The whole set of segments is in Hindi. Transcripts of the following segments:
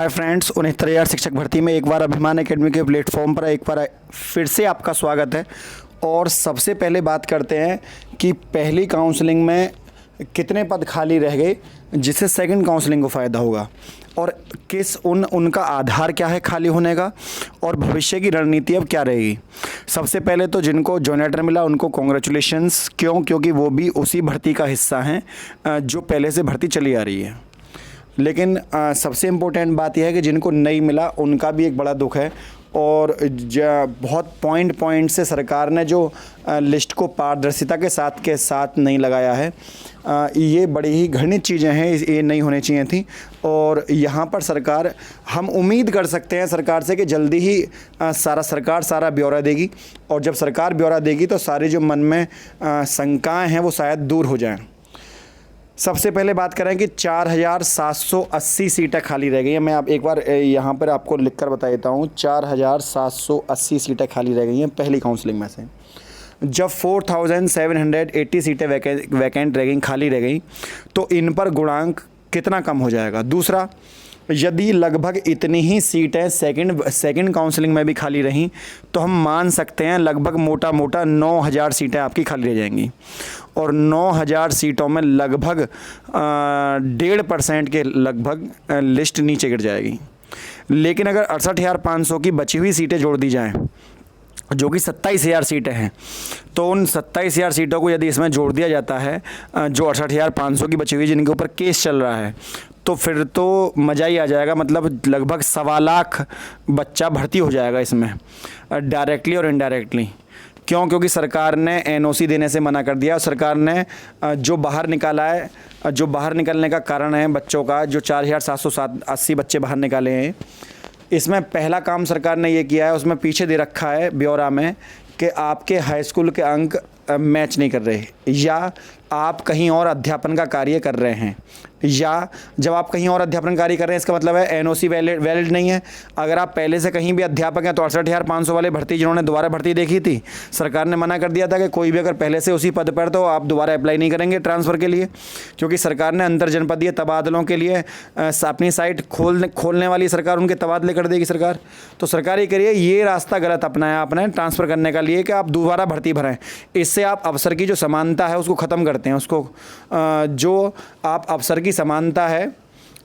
हाय फ्रेंड्स, 69,000 शिक्षक भर्ती में एक बार अभिमान एकेडमी के प्लेटफॉर्म पर एक बार फिर से आपका स्वागत है। और सबसे पहले बात करते हैं कि पहली काउंसलिंग में कितने पद खाली रह गए जिससे सेकंड काउंसलिंग को फ़ायदा होगा, और किस उनका आधार क्या है खाली होने का, और भविष्य की रणनीति अब क्या रहेगी। सबसे पहले तो जिनको जॉइंट लेटर मिला उनको कॉन्ग्रेचुलेशंस। क्योंकि वो भी उसी भर्ती का हिस्सा हैं जो पहले से भर्ती चली आ रही है। लेकिन सबसे इम्पोर्टेंट बात यह है कि जिनको नहीं मिला उनका भी एक बड़ा दुख है। और बहुत पॉइंट से सरकार ने जो लिस्ट को पारदर्शिता के साथ नहीं लगाया है, ये बड़ी ही घृणित चीज़ें हैं, ये नहीं होनी चाहिए थी। और यहाँ पर सरकार, हम उम्मीद कर सकते हैं सरकार से कि जल्दी ही सरकार सारा ब्यौरा देगी, और जब सरकार ब्यौरा देगी तो सारे जो मन में शंकाएँ हैं वो शायद दूर हो जाएँ। सबसे पहले बात करें कि 4,780 सीटें खाली रह गई हैं। मैं आप एक बार यहाँ पर आपको लिखकर बता देता हूँ, 4,780 सीटें खाली रह गई हैं पहली काउंसलिंग में से। जब 4,780 सीटें वैकेंट रह गई, खाली रह गई, तो इन पर गुणांक कितना कम हो जाएगा। दूसरा, यदि लगभग इतनी ही सीटें सेकंड काउंसलिंग में भी खाली रहीं तो हम मान सकते हैं लगभग मोटा 9,000 सीटें आपकी खाली रह जाएंगी, और 9,000 सीटों में लगभग 1.5% के लगभग लिस्ट नीचे गिर जाएगी। लेकिन अगर 68,500 की बची हुई सीटें जोड़ दी जाएं, जो कि 27,000 सीटें हैं, तो उन 27,000 सीटों को यदि इसमें जोड़ दिया जाता है जो 68,500 की बची हुई जिनके ऊपर केस चल रहा है, तो फिर तो मज़ा ही आ जाएगा। मतलब लगभग 1.25 लाख बच्चा भर्ती हो जाएगा इसमें, डायरेक्टली और इनडायरेक्टली। क्योंकि सरकार ने एनओसी देने से मना कर दिया। सरकार ने जो बाहर निकाला है, जो बाहर निकलने का कारण है बच्चों का, जो 4,780 बच्चे बाहर निकाले हैं, इसमें पहला काम सरकार ने ये किया है, उसमें पीछे दे रखा है ब्यौरा में कि आपके हाई स्कूल के अंक मैच नहीं कर रहे, या आप कहीं और अध्यापन का कार्य कर रहे हैं, या जब आप कहीं और अध्यापन कार्य कर रहे हैं इसका मतलब है एनओसी वैलिड नहीं है। अगर आप पहले से कहीं भी अध्यापक हैं तो 68,500 वाले भर्ती जिन्होंने दोबारा भर्ती देखी थी, सरकार ने मना कर दिया था कि कोई भी अगर पहले से उसी पद पर, तो आप दोबारा अप्लाई नहीं करेंगे ट्रांसफ़र के लिए, क्योंकि सरकार ने अंतर जनपदीय तबादलों के लिए अपनी साइट खोलने वाली सरकार, उनके तबादले कर देगी सरकार। तो सरकार ये करिए, ये रास्ता गलत अपनाया आपने ट्रांसफ़र करने का लिए कि आप दोबारा भर्ती भरें। इससे आप अवसर की जो समानता है उसको ख़त्म करते हैं। उसको जो आप अवसर की समानता है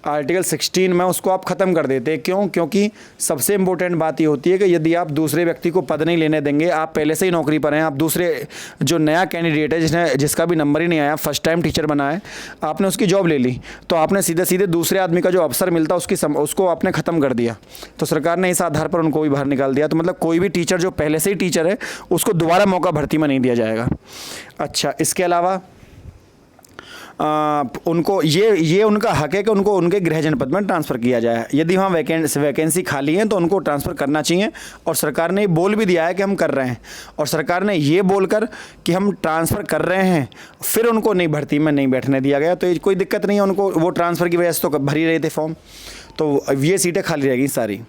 आर्टिकल 16 में, उसको आप ख़त्म कर देते हैं। क्यों? क्योंकि सबसे इम्पोर्टेंट बात ये होती है कि यदि आप दूसरे व्यक्ति को पद नहीं लेने देंगे, आप पहले से ही नौकरी पर हैं, आप दूसरे जो नया कैंडिडेट है जिसका भी नंबर ही नहीं आया, फर्स्ट टाइम टीचर बना है, आपने उसकी जॉब ले ली, तो आपने सीधे दूसरे आदमी का जो अवसर मिलता उसको आपने ख़त्म कर दिया। तो सरकार ने इस आधार पर उनको भी बाहर निकाल दिया। तो मतलब कोई भी टीचर जो पहले से ही टीचर है उसको दोबारा मौका भर्ती में नहीं दिया जाएगा। अच्छा, इसके अलावा उनको ये उनका हक है कि उनको उनके गृह जनपद में ट्रांसफ़र किया जाए। यदि वहाँ वैकेंसी खाली है तो उनको ट्रांसफ़र करना चाहिए, और सरकार ने बोल भी दिया है कि हम कर रहे हैं। और सरकार ने ये बोलकर कि हम ट्रांसफ़र कर रहे हैं, फिर उनको नहीं भर्ती में नहीं बैठने दिया गया। तो ये कोई दिक्कत नहीं है उनको, वो ट्रांसफ़र की वजह से तो भर ही रहे थे फॉर्म, तो ये सीटें खाली रहेगी सारी।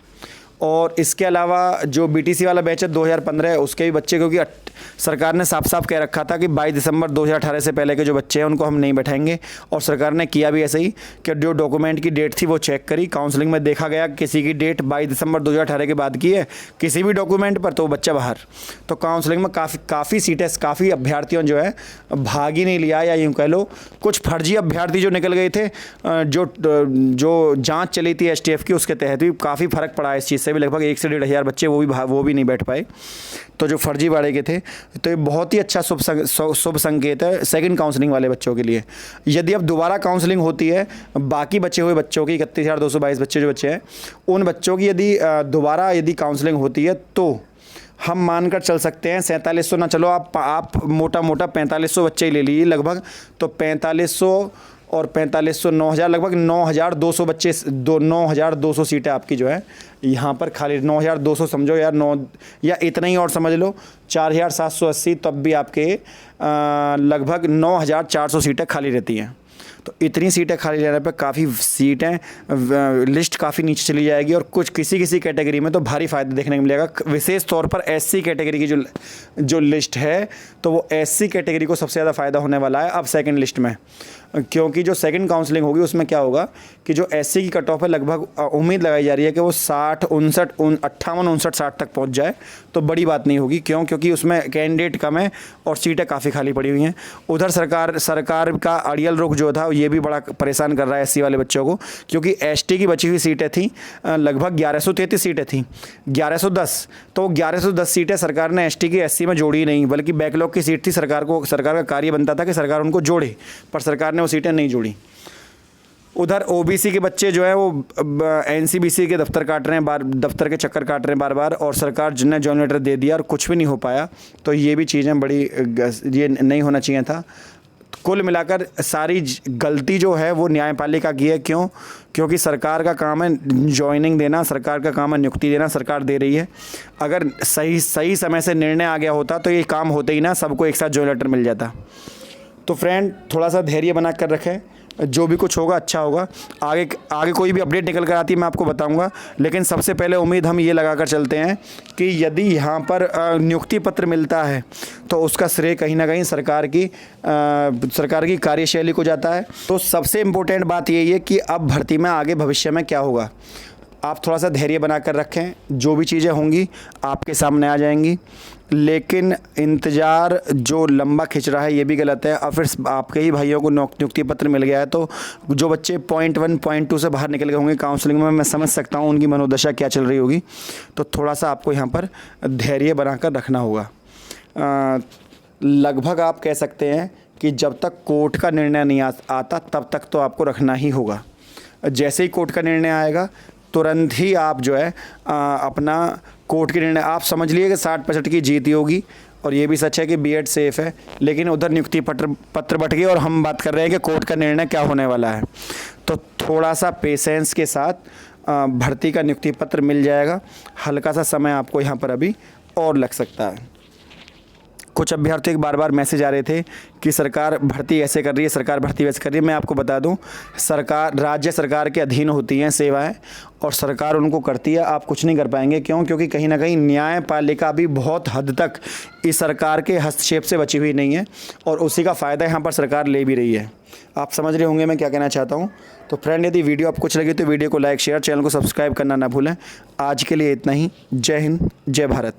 और इसके अलावा जो बीटीसी वाला बैच है 2015 है, उसके भी बच्चे, क्योंकि सरकार ने साफ कह रखा था कि 22 दिसंबर 2018 से पहले के जो बच्चे हैं उनको हम नहीं बैठाएंगे, और सरकार ने किया भी ऐसे ही कि जो डॉक्यूमेंट की डेट थी वो चेक करी। काउंसलिंग में देखा गया किसी की डेट 22 दिसंबर 2018 के बाद की है किसी भी डॉक्यूमेंट पर, तो बच्चा बाहर। तो काउंसलिंग में काफ़ी सीटें, काफ़ी अभ्यर्थियों जो है भाग ही नहीं लिया, या यूँ कह लो कुछ फर्जी अभ्यर्थी जो निकल गए थे। जो जाँच चली थी STF की, उसके तहत भी काफ़ी फ़र्क पड़ा इस चीज़ से भी। लगभग 1 से 1,500 बच्चे वो भी नहीं बैठ पाए, तो जो फर्जी वाले के थे। तो ये बहुत ही अच्छा शुभ संकेत है सेकंड काउंसलिंग वाले बच्चों के लिए। यदि अब दोबारा काउंसलिंग होती है बाकी बचे हुए बच्चों की, 31,222 बच्चे जो बच्चे हैं, उन बच्चों की यदि काउंसलिंग होती है तो हम मानकर चल सकते हैं 4700 ना, चलो आप मोटा 4500 बच्चे ही ले लीजिए लगभग, तो 4500 और 4500 9,000, लगभग 9,200 बच्चे, 9,200 सीटें आपकी जो है यहाँ पर खाली। 9,200 समझो यार, 9 या इतना ही और समझ लो, 4,780, तब भी आपके लगभग 9,400 सीटें खाली रहती हैं। तो इतनी सीटें खाली रहने पर काफ़ी सीटें लिस्ट काफ़ी नीचे चली जाएगी और कुछ किसी किसी कैटेगरी में तो भारी फ़ायदा देखने को मिलेगा। विशेष तौर पर एससी कैटेगरी की जो लिस्ट है, तो वो एससी कैटेगरी को सबसे ज़्यादा फ़ायदा होने वाला है अब सेकंड लिस्ट में, क्योंकि जो सेकंड काउंसलिंग होगी उसमें क्या होगा कि जो एससी की कट ऑफ है लगभग उम्मीद लगाई जा रही है कि वो 60, 59, 58, 59, 60 तक पहुंच जाए, तो बड़ी बात नहीं होगी। क्योंकि उसमें कैंडिडेट कम है और सीटें काफ़ी खाली पड़ी हुई हैं। उधर सरकार का अड़ियल रुख जो था ये भी बड़ा परेशान कर रहा है एससी वाले बच्चों को, क्योंकि एसटी की बची हुई सीटें थी लगभग 1133 सीटें थी, 1110, तो 1110 सीटें सरकार ने एसटी की एससी में जोड़ी नहीं, बल्कि बैकलॉग की सीट थी। सरकार का कार्य बनता था कि सरकार उनको जोड़े, पर सरकार ने वो सीटें नहीं जोड़ी। उधर ओबीसी के बच्चे जो है वो एनसीबीसी के दफ्तर काट रहे हैं, दफ्तर के चक्कर काट रहे हैं बार बार, और सरकार जिन्हें जॉइन लेटर दे दिया और कुछ भी नहीं हो पाया। तो ये भी चीज़ें बड़ी, ये नहीं होना चाहिए था। कुल मिलाकर सारी गलती जो है वो न्यायपालिका की है। क्योंकि सरकार का काम है जॉइनिंग देना, सरकार का काम है नियुक्ति देना, सरकार दे रही है। अगर सही समय से निर्णय आ गया होता तो ये काम होते ही ना, सबको एक साथ जॉइन लेटर मिल जाता। तो फ्रेंड, थोड़ा सा धैर्य बना कर रखें, जो भी कुछ होगा अच्छा होगा। आगे कोई भी अपडेट निकल कर आती है मैं आपको बताऊंगा, लेकिन सबसे पहले उम्मीद हम ये लगा कर चलते हैं कि यदि यहाँ पर नियुक्ति पत्र मिलता है तो उसका श्रेय कहीं ना कहीं सरकार की कार्यशैली को जाता है। तो सबसे इम्पोर्टेंट बात यही है कि अब भर्ती में आगे भविष्य में क्या होगा, आप थोड़ा सा धैर्य बना कर रखें। जो भी चीज़ें होंगी आपके सामने आ जाएंगी, लेकिन इंतज़ार जो लंबा खिंच रहा है ये भी गलत है। और फिर आपके ही भाइयों को नियुक्ति पत्र मिल गया है, तो जो बच्चे पॉइंट 1, पॉइंट 2 से बाहर निकल गए होंगे काउंसलिंग में, मैं समझ सकता हूँ उनकी मनोदशा क्या चल रही होगी। तो थोड़ा सा आपको यहाँ पर धैर्य बना कर रखना होगा। लगभग आप कह सकते हैं कि जब तक कोर्ट का निर्णय नहीं आता तब तक तो आपको रखना ही होगा। जैसे ही कोर्ट का निर्णय आएगा तुरंत ही आप जो है अपना कोर्ट के निर्णय, आप समझ लिए कि 60-65 की जीत ही होगी। और ये भी सच है कि बीएड सेफ़ है, लेकिन उधर नियुक्ति पत्र बट गए और हम बात कर रहे हैं कि कोर्ट का निर्णय क्या होने वाला है। तो थोड़ा सा पेशेंस के साथ भर्ती का नियुक्ति पत्र मिल जाएगा। हल्का सा समय आपको यहाँ पर अभी और लग सकता है। कुछ अभ्यर्थियों के बार मैसेज आ रहे थे कि सरकार भर्ती ऐसे कर रही है, सरकार भर्ती वैसे कर रही है। मैं आपको बता दूं, राज्य सरकार के अधीन होती हैं सेवाएं और सरकार उनको करती है। आप कुछ नहीं कर पाएंगे। क्योंकि कहीं ना कहीं न्यायपालिका भी बहुत हद तक इस सरकार के हस्तक्षेप से बची हुई नहीं है और उसी का फ़ायदा यहाँ पर सरकार ले भी रही है। आप समझ रहे होंगे मैं क्या कहना चाहता हूँ। तो फ्रेंड, यदि वीडियो आपको कुछ लगी तो वीडियो को लाइक, शेयर, चैनल को सब्सक्राइब करना ना भूलें। आज के लिए इतना ही। जय हिंद, जय भारत।